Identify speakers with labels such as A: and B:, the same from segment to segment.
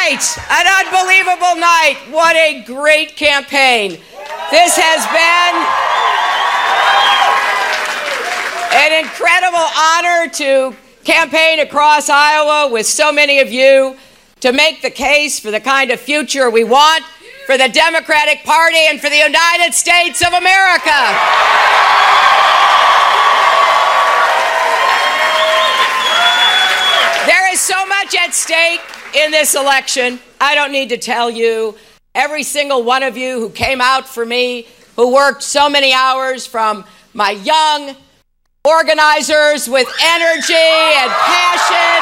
A: night, an unbelievable night. What a great campaign. This has been an incredible honor to campaign across Iowa with so many of you to make the case for the kind of future we want for the Democratic Party and for the United States of America. There is so much at stake in this election. I don't need to tell you. Every single one of you who came out for me, who worked so many hours, from my young organizers with energy and passion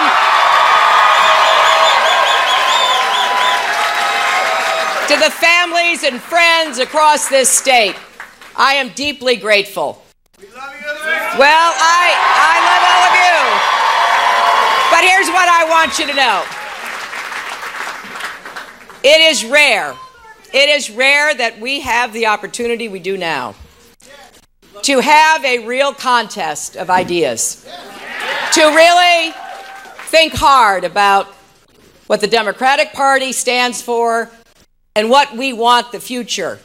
A: to the families and friends across this state, I am deeply grateful. We love you. Well, I love all of you. But here's what I want you to know. It is rare. It is rare that we have the opportunity we do now to have a real contest of ideas, to really think hard about what the Democratic Party stands for and what we want the future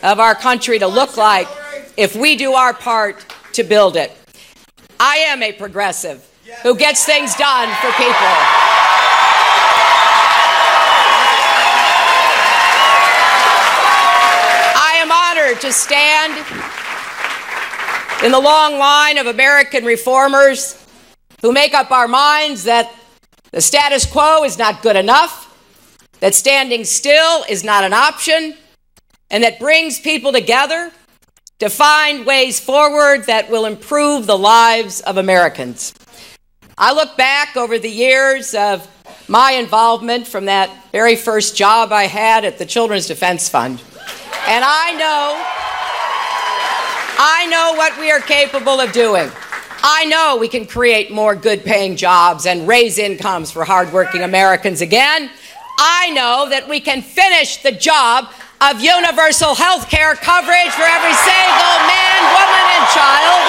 A: of our country to look like if we do our part to build it. I am a progressive who gets things done for people. I am honored to stand in the long line of American reformers who make up our minds that the status quo is not good enough, that standing still is not an option, and that brings people together to find ways forward that will improve the lives of Americans. I look back over the years of my involvement from that very first job I had at the Children's Defense Fund, and I know what we are capable of doing. I know we can create more good-paying jobs and raise incomes for hardworking Americans again. I know that we can finish the job of universal health care coverage for every single man, woman, and child.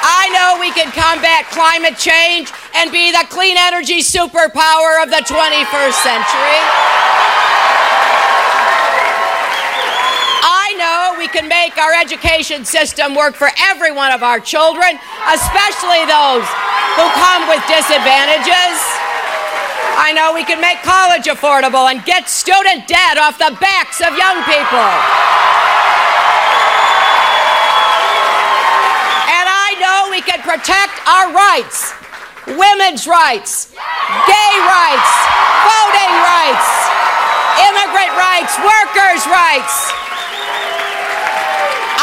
A: I know we can combat climate change and be the clean energy superpower of the 21st century. I know we can make our education system work for every one of our children, especially those who come with disadvantages. I know we can make college affordable and get student debt off the backs of young people. And I know we can protect our rights, women's rights, gay rights, voting rights, immigrant rights, workers' rights.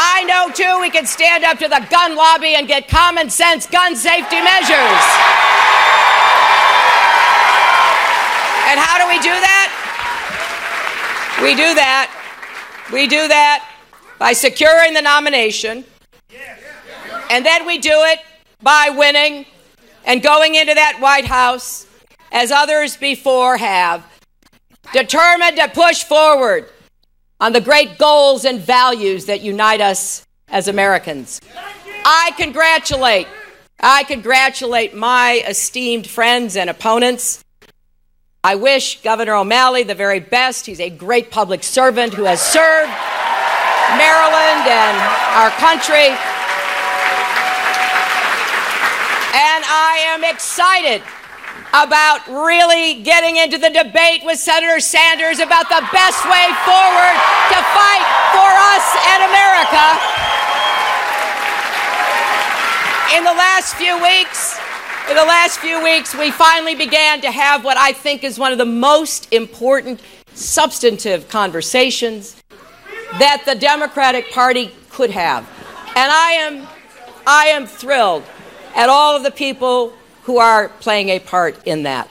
A: I know, too, we can stand up to the gun lobby and get common sense gun safety measures. And how do we do that? We do that by securing the nomination. And then we do it by winning and going into that White House, as others before have, determined to push forward on the great goals and values that unite us as Americans. I congratulate my esteemed friends and opponents. I wish Governor O'Malley the very best. He's a great public servant who has served Maryland and our country. And I am excited about really getting into the debate with Senator Sanders about the best way forward to fight for us and America. In the last few weeks, we finally began to have what I think is one of the most important substantive conversations that the Democratic Party could have. And I am thrilled at all of the people who are playing a part in that.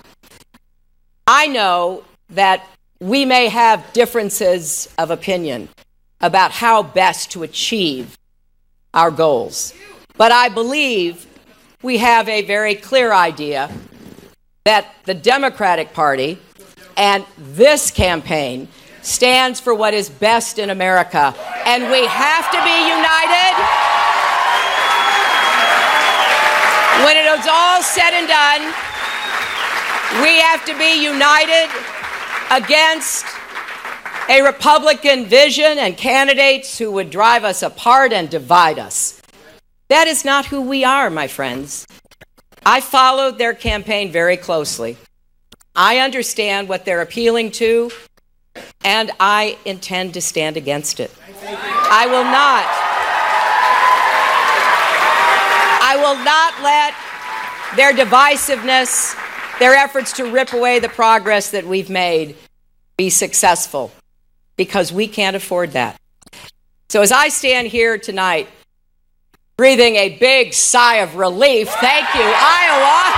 A: I know that we may have differences of opinion about how best to achieve our goals, but I believe we have a very clear idea that the Democratic Party and this campaign stands for what is best in America, and we have to be united. when it is all said and done, we have to be united against a Republican vision and candidates who would drive us apart and divide us. That is not who we are, my friends. I followed their campaign very closely. I understand what they're appealing to, and I intend to stand against it. I will not let their divisiveness, their efforts to rip away the progress that we've made, be successful, because we can't afford that. So as I stand here tonight, breathing a big sigh of relief, thank you, Iowa.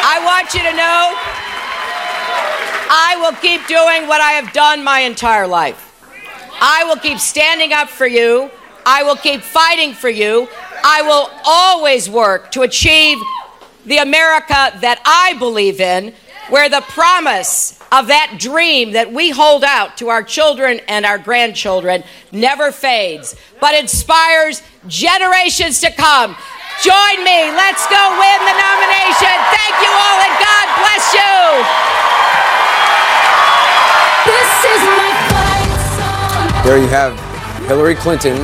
A: I want you to know I will keep doing what I have done my entire life. I will keep standing up for you. I will keep fighting for you. I will always work to achieve the America that I believe in, where the promise of that dream that we hold out to our children and our grandchildren never fades, but inspires generations to come. Join me. Let's go win the nomination. Thank you all, and God bless you.
B: This is my fight song.
C: There you have Hillary Clinton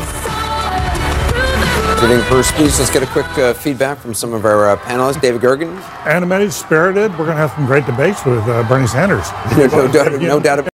C: giving her speech. Let's get a quick feedback from some of our panelists. David Gergen.
D: Animated, spirited. We're going to have some great debates with Bernie Sanders.
C: No doubt about it.